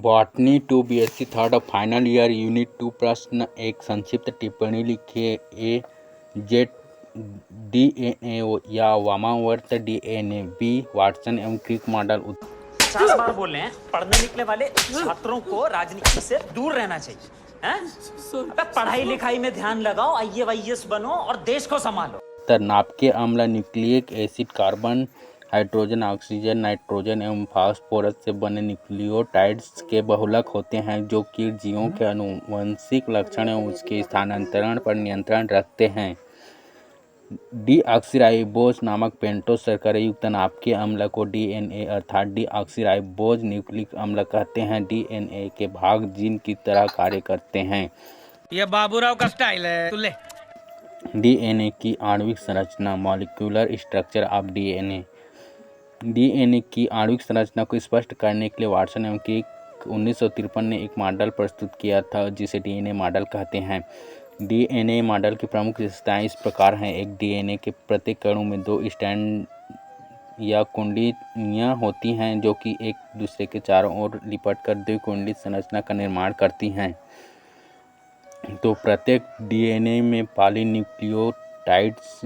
Botany 2 BSc third final year unit 2 प्रश्न एक संक्षिप्त टिप्पणी लिखिए। ए जेट डीएनए या वामावर्त डीएनए, बी वाटसन एवं क्रिक मॉडल। 50 बार बोले हैं पढ़ने निकले वाले छात्रों को राजनीति से दूर रहना चाहिए हैं? अबे पढ़ाई लिखाई में ध्यान लगाओ, IAS बनो और देश को संभालो। नाभिकीय अम्ल nucleic acid carbon hydrogen oxygen nitrogen एवं फास्फोरस से बने न्यूक्लियोटाइड्स के बहुलक होते हैं जो कीट जीवों के आनुवंशिक लक्षण एवं उसके स्थानांतरण पर नियंत्रण रखते हैं। डीऑक्सीराइबोज नामक पेंटोस शर्करा युक्त नाभिकीय अम्ल को डीएनए अर्थात डीऑक्सीराइबोज न्यूक्लिक अम्ल कहते हैं। डीएनए के भाग जीन की तरह कार्य करते हैं। यह बाबूराव का स्टाइल है। तू ले। डीएनए की आणविक संरचना, molecular structure of DNA. DNA की आणविक संरचना को स्पष्ट करने के लिए वाटसन एवं क्रिक 1953 ने एक मॉडल प्रस्तुत किया था जिसे डीएनए मॉडल कहते हैं। डीएनए मॉडल की प्रमुख विशेषताएं इस प्रकार हैं। एक, डीएनए के प्रत्येक अणु में 2 स्ट्रैंड या कुंडलियां होती हैं जो कि एक दूसरे के चारों ओर लिपटकर द्विकुंडित संरचना का निर्माण करती हैं। तो प्रत्येक डीएनए में पॉलीन्यूक्लियोटाइड्स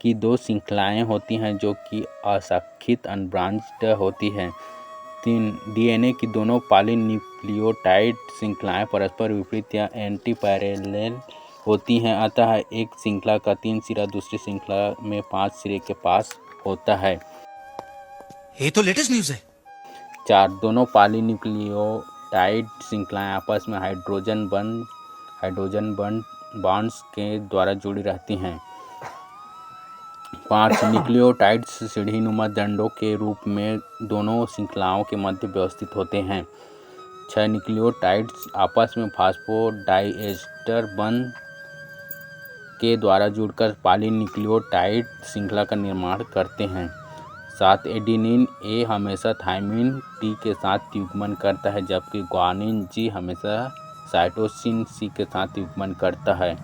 की 2 श्रृंखलाएं होती हैं जो कि अशाखित अनब्रांच्ड होती हैं। 3, डीएनए की दोनों पॉलीन्यूक्लियोटाइड श्रृंखलाएं परस्पर विपरीत या एंटी पैरेलल होती हैं, अतः एक श्रृंखला का 3 सिरा दूसरी श्रृंखला में 5 सिरे के पास होता है। ये तो लेटेस्ट न्यूज़ है। 4, दोनों पॉलीन्यूक्लियोटाइड श्रृंखलाएं आपस में हाइड्रोजन बॉन्ड्स के द्वारा जुड़ी रहती हैं। 5, न्यूक्लियोटाइड्स सीढ़ीनुमा दंडों के रूप में दोनों श्रृंखलाओं के मध्य व्यवस्थित होते हैं। 6, न्यूक्लियोटाइड्स आपस में फास्फोडाइएस्टर बंध के द्वारा जुड़कर पॉलीन्यूक्लियोटाइड श्रृंखला का निर्माण करते हैं। 7, एडेनिन ए हमेशा थाइमिन टी के साथ युग्मन करता है जबकि ग्वानिन जी हमेशा साइटोसिन सी के साथ युग्मन करता है।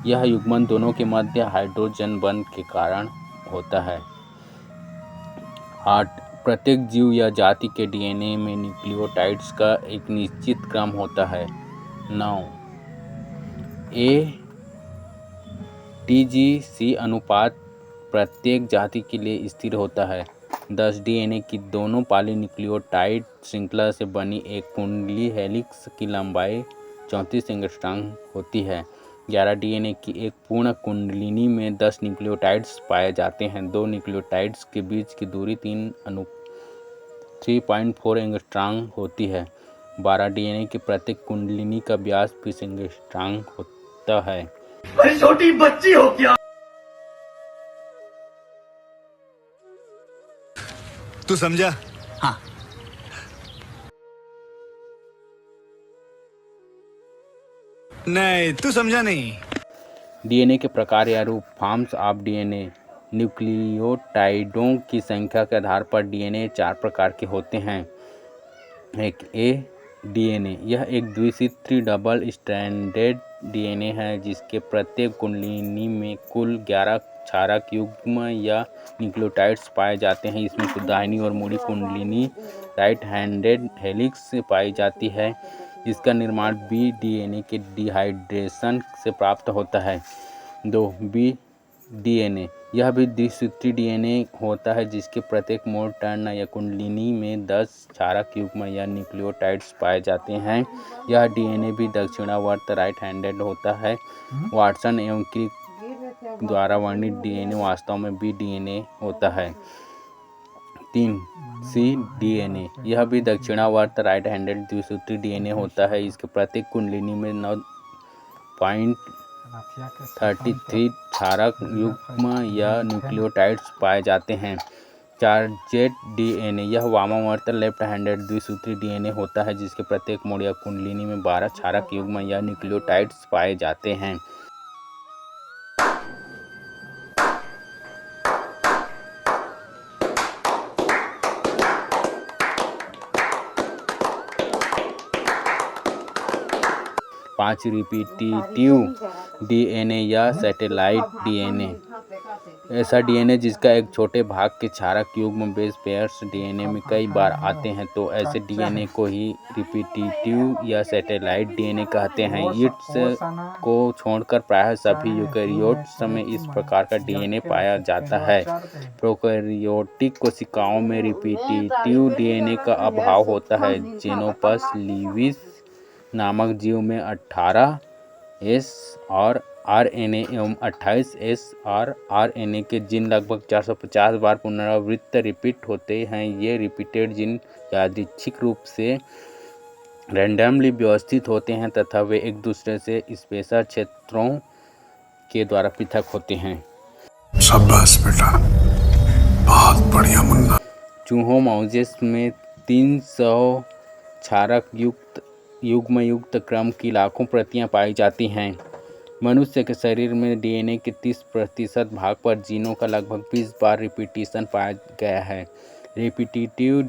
यह युग्मन दोनों के मध्य हाइड्रोजन बंध के कारण होता है। 8, प्रत्येक जीव या जाति के डीएनए में न्यूक्लियोटाइड्स का एक निश्चित क्रम होता है। 9, ATGC अनुपात प्रत्येक जाति के लिए स्थिर होता है। 10, डीएनए की दोनों पॉलीन्यूक्लियोटाइड श्रृंखला से बनी एक कुंडली हेलिक्स की लंबाई 34 एंगस्ट्रॉम होती है। 11, डीएनए की एक पूर्ण कुंडलिनी में 10 न्यूक्लियोटाइड्स पाए जाते हैं। 2 न्यूक्लियोटाइड्स के बीच की दूरी 3.4 एंगस्ट्रॉम होती है। 12, डीएनए की प्रत्येक कुंडलिनी का व्यास 20 एंगस्ट्रॉम होता है। अरे छोटी बच्ची हो क्या? तू समझा? हाँ। नहीं, तू समझा नहीं। डीएनए के प्रकार या रूप, फॉर्म्स ऑफ डीएनए। न्यूक्लियोटाइडों की संख्या के आधार पर डीएनए 4 प्रकार के होते हैं। 1, ए डीएनए, यह एक द्विसूत्री डबल स्ट्रैंडेड डीएनए है जिसके प्रत्येक कुंडलिनी में कुल 11 क्षारक युग्म या न्यूक्लियोटाइड्स पाए जाते हैं। इसमें दाहिनी और मुड़ी कुंडलिनी राइट हैंडेड हेलिक्स से पाई जाती है। इसका निर्माण बी डीएनए के डिहाइड्रेशन से प्राप्त होता है। 2, बी डीएनए, यह भी द्विसूत्री डीएनए होता है जिसके प्रत्येक मोड़ टर्न या कुंडलिनी में 10 क्षारक युग्म या न्यूक्लियोटाइड्स पाए जाते हैं। यह डीएनए भी दक्षिणावर्त राइट हैंडेड होता है। वाटसन एवं क्रिक द्वारा वर्णित डीएनए वास्तव में बी डीएनए होता है। 3, सी डीएनए, यह भी दक्षिणावर्त राइट हैंडेड द्विसूत्री डीएनए होता है। इसके प्रत्येक कुंडलिनी में 9.33 क्षारक युग्म या न्यूक्लियोटाइड्स पाए जाते हैं। 4, जेड डीएनए, यह वामावर्त लेफ्ट हैंडेड द्विसूत्री डीएनए होता है जिसके प्रत्येक मोड़ या कुंडलिनी में 12 क्षारक युग्म या न्यूक्लियोटाइड्स पाए जाते हैं। पाँच, रिपीटिटिव डीएनए या सैटेलाइट डीएनए। ऐसा डीएनए जिसका एक छोटे भाग के क्षारक युग्म बेस पेयर्स डीएनए में कई बार आते हैं, तो ऐसे डीएनए को ही रिपीटिटिव या सैटेलाइट डीएनए कहते हैं। ईट्स को छोड़कर प्रायः सभी यूकेरियोट्स में इस प्रकार का डीएनए पाया जाता है। प्रोकैरियोटिक कोशिकाओं में रिपीटिटिव डीएनए का अभाव होता है। जेनोपस लीविस नामक जीव में 18S और आरएनए एवं 28S और आरएनए के जीन लगभग 450 बार पुनरावृत्त रिपीट होते हैं। ये रिपीटेड जीन यादृच्छिक रूप से रैंडमली व्यवस्थित होते हैं तथा वे एक दूसरे से स्पेशल क्षेत्रों के द्वारा पृथक होते हैं। शाबाश बेटा, बहुत बढ़िया मुन्ना। चूहों माउजेस में 300 क्षारक युग्म क्रम की लाखों प्रतियां पाई जाती हैं। मनुष्य के शरीर में डीएनए के 30% भाग पर जीनों का लगभग 20 बार रिपीटिशन पाया गया है। रिपीटिटिव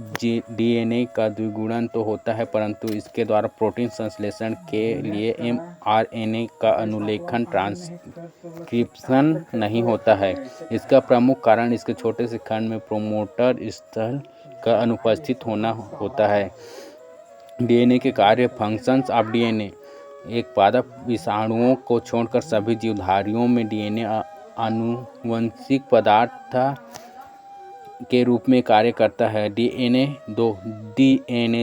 डीएनए का द्विगुणन तो होता है, परंतु इसके द्वारा प्रोटीन संश्लेषण के लिए एमआरएनए का अनुलेखन ट्रांसक्रिप्शन नहीं होता है। इसका प्रमुख कारण इसके छोटे से खंड में प्रोमोटर स्थल का अनुपस्थित होना होता है। डीएनए के कार्य फंक्शंस ऑफ डीएनए। एक पादप विषाणुओं को छोड़कर सभी जीवधारियों में डीएनए आनुवंशिक पदार्थ के रूप में कार्य करता है। डीएनए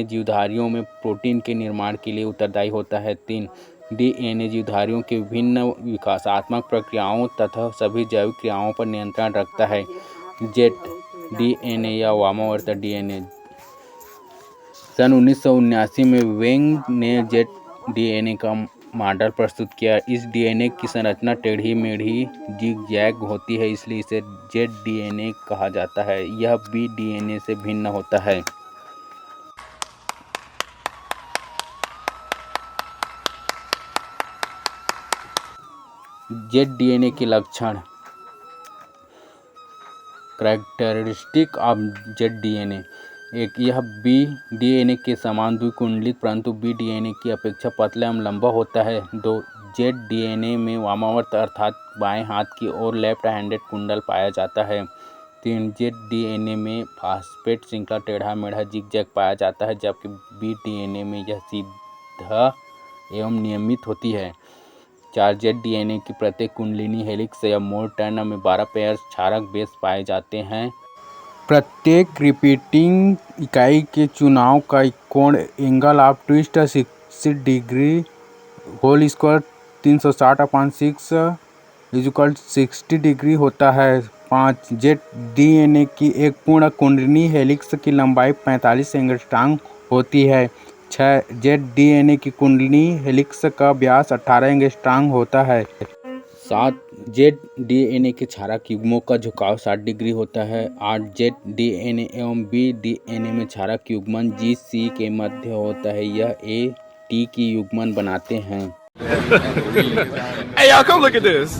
जीवधारियों में प्रोटीन के निर्माण के लिए उत्तरदायी होता है। 3 डीएनए जीवधारियों की विभिन्न विकासात्मक प्रक्रियाओं तथा सभी जैविक क्रियाओं पर नियंत्रण रखता है। जेट डीएनए या वामावर्त डीएनए। सन 1979 में वेंग ने जेट डीएनए का मॉडल प्रस्तुत किया। इस डीएनए की संरचना टेढ़ी मेढ़ी जिग-जैग होती है, इसलिए इसे जेट डीएनए कहा जाता है। यह बी डीएनए से भिन्न होता है। जेट डीएनए के लक्षण। Characteristic of jet DNA. एक, यह बी डीएनए के समान द्विकुंडलित परंतु बी डीएनए की अपेक्षा पतला एवं लंबा होता है। 2, जेट डीएनए में वामावर्त अर्थात बाएं हाथ की ओर लेफ्ट हैंडेड कुंडल पाया जाता है। 3, जेट डीएनए में फास्फेट श्रृंखला टेढ़ा मेढ़ा जिग-जैग पाया जाता है, जबकि बी डीएनए में यह सीधा एवं नियमित होती है। 4, जेट डीएनए की प्रत्येक कुंडलिनी हेलिक्स या मोर टर्न में 12 पेयर क्षारक बेस पाए जाते हैं। प्रत्येक रिपीटिंग इकाई के चुनाव का कोण angle of twist 60 degree whole square 360/6 = 60 degree होता है। 5, जेट डीएनए की एक पूर्ण कुंडलिनी हेलिक्स की लंबाई 45 एंगस्ट्रॉम होती है। 6, जेट डीएनए की कुंडलिनी हेलिक्स का व्यास 18 एंगस्ट्रॉम होता है। 7, जेट डीएनए के क्षारक युग्मों का झुकाव 60 डिग्री होता है। 8, जेट डीएनए एवं बी डीएनए में क्षारक युग्मन GC के मध्य होता है। यह A-T की युग्मन बनाते हैं। Hey, y'all, come look at this.